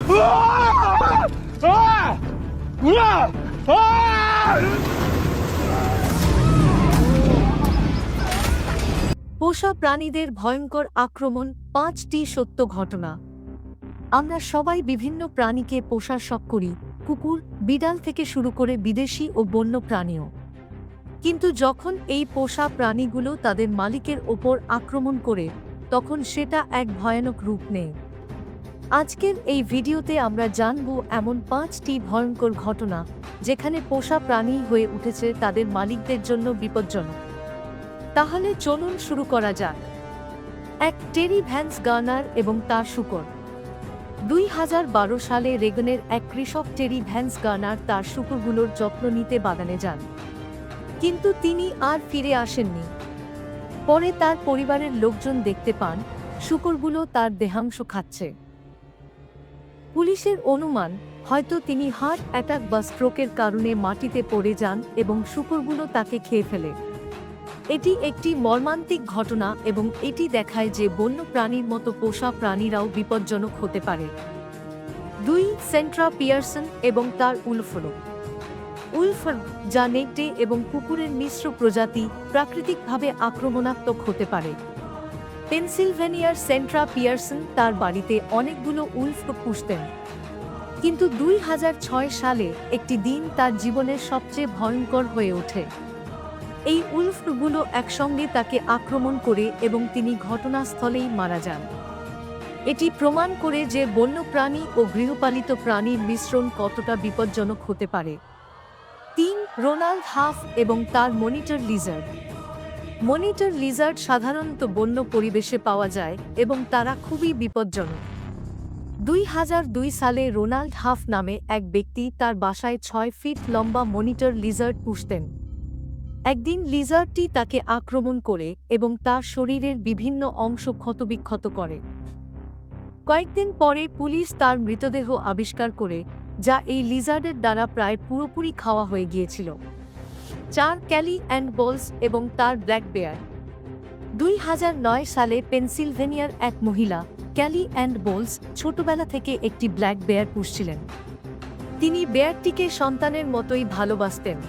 পোষা প্রাণীদের ভয়ঙ্কর আক্রমণ, ৫টি সত্য ঘটনা। আমরা সবাই বিভিন্ন প্রাণীকে পোষার শখ করি, কুকুর, বিড়াল থেকে শুরু করে বিদেশি ও বন্য প্রাণীও। কিন্তু যখন এই পোষা প্রাণীগুলো তাদের মালিকের ওপর আক্রমণ করে, তখন সেটা এক ভয়ানক রূপ নেয়। আজকের এই ভিডিওতে আমরা জানব এমন ৫টি ভয়ঙ্কর ঘটনা যেখানে পোষা প্রাণী হয়ে উঠেছে তাদের মালিকদের জন্য বিপজ্জনক। তাহলে চলুন শুরু করা যাক। ১. টেরি ভ্যান্স গার্নার এবং তার শূকর। ২০১২ সালে রেগনের এক কৃষক টেরি ভ্যান্স গার্নার তার শূকরগুলোর যত্ন নিতে বাগানে যান, কিন্তু তিনি আর ফিরে আসেননি। পরে তার পরিবারের লোকজন দেখতে পান শূকরগুলো তার দেহাংশ খাচ্ছে। পুলিশের অনুমান, হয়তো তিনি হার্ট অ্যাটাক বা স্ট্রোকের কারণে মাটিতে পড়ে যান এবং শূকরগুলো তাকে খেয়ে ফেলে। এটি একটি মর্মান্তিক ঘটনা এবং এটি দেখায় যে বন্য প্রাণীর মতো পোষা প্রাণীরাও বিপজ্জনক হতে পারে। ২. সেন্ট্রা পিয়ারসন এবং তার উলফ্রগ। উলফ্রগ, যা নেকড়ে এবং কুকুরের মিশ্র প্রজাতি, প্রাকৃতিকভাবে আক্রমণাত্মক হতে পারে। পেনসিলভেনিয়ার সেন্ট্রা পিয়ারসন তার বাড়িতে অনেকগুলো উলফ্রগ পুষতেন, কিন্তু ২০০৬ সালে একটি দিন তার জীবনের সবচেয়ে ভয়ঙ্কর হয়ে ওঠে। এই উলফ্রগুলো একসঙ্গে তাকে আক্রমণ করে এবং তিনি ঘটনাস্থলেই মারা যান। এটি প্রমাণ করে যে বন্যপ্রাণী ও গৃহপালিত প্রাণীর মিশ্রণ কতটা বিপজ্জনক হতে পারে। ৩. রোনাল্ড হাফ এবং তার মনিটর লিজার্ড। মনিটর লিজার্ড সাধারণত বন্য পরিবেশে পাওয়া যায় এবং তারা খুবই বিপজ্জনক। ২০০২ সালে রোনাল্ড হাফ নামে এক ব্যক্তি তার বাসায় ৬ ফিট লম্বা মনিটর লিজার্ড পুষতেন। একদিন লিজার্ডটি তাকে আক্রমণ করে এবং তার শরীরের বিভিন্ন অংশ ক্ষতবিক্ষত করে। কয়েকদিন পরে পুলিশ তার মৃতদেহ আবিষ্কার করে, যা এই লিজার্ডের দ্বারা প্রায় পুরোপুরি খাওয়া হয়ে গিয়েছিল। ৪. ক্যালি অ্যান্ড বলস এবং তার ব্ল্যাক বেয়ার। ২০০৯ সালে পেনসিলভেনিয়ার এক মহিলা, ক্যালি অ্যান্ড বোলস, ছোটবেলা থেকে একটি ব্ল্যাক বেয়ার পুষছিলেন। তিনি বেয়ারটিকে সন্তানের মতোই ভালোবাসতেন।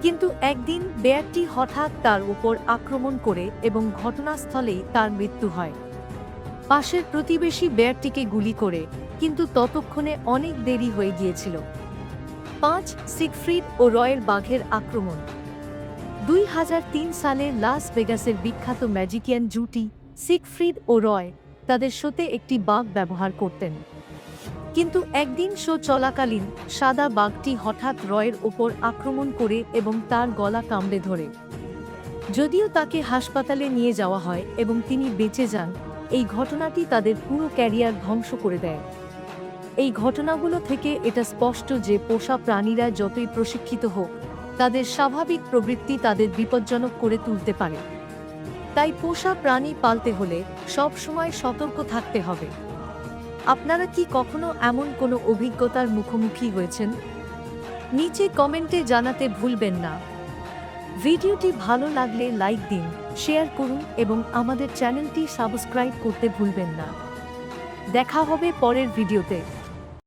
কিন্তু একদিন বেয়ারটি হঠাৎ তার উপর আক্রমণ করে এবং ঘটনাস্থলেই তার মৃত্যু হয়। পাশের প্রতিবেশী বেয়ারটিকে গুলি করে, কিন্তু ততক্ষণে অনেক দেরি হয়ে গিয়েছিল। ৫. সিগফ্রিড ও রয়ের বাঘের আক্রমণ। ২০০৩ সালে লাস ভেগাসের বিখ্যাত ম্যাজিকিয়ান জুটি সিগফ্রিড ও রয় তাদের শোতে একটি বাঘ ব্যবহার করতেন। কিন্তু একদিন শো চলাকালীন সাদা বাঘটি হঠাৎ রয়ের ওপর আক্রমণ করে এবং তার গলা কামড়ে ধরে। যদিও তাকে হাসপাতালে নিয়ে যাওয়া হয় এবং তিনি বেঁচে যান, এই ঘটনাটি তাদের পুরো ক্যারিয়ার ধ্বংস করে দেয়। এই ঘটনাগুলো থেকে এটা স্পষ্ট যে পোষা প্রাণীরা যতই প্রশিক্ষিত হোক, তাদের স্বাভাবিক প্রবৃত্তি তাদের বিপজ্জনক করে তুলতে পারে। তাই পোষা প্রাণী পালতে হলে সব সময় সতর্ক থাকতে হবে। আপনারা কি কখনো এমন কোনো অভিজ্ঞতার মুখোমুখি হয়েছেন? নিচে কমেন্টে জানাতে ভুলবেন না। ভিডিওটি ভালো লাগলে লাইক দিন, শেয়ার করুন এবং আমাদের চ্যানেলটি সাবস্ক্রাইব করতে ভুলবেন না। দেখা হবে পরের ভিডিওতে।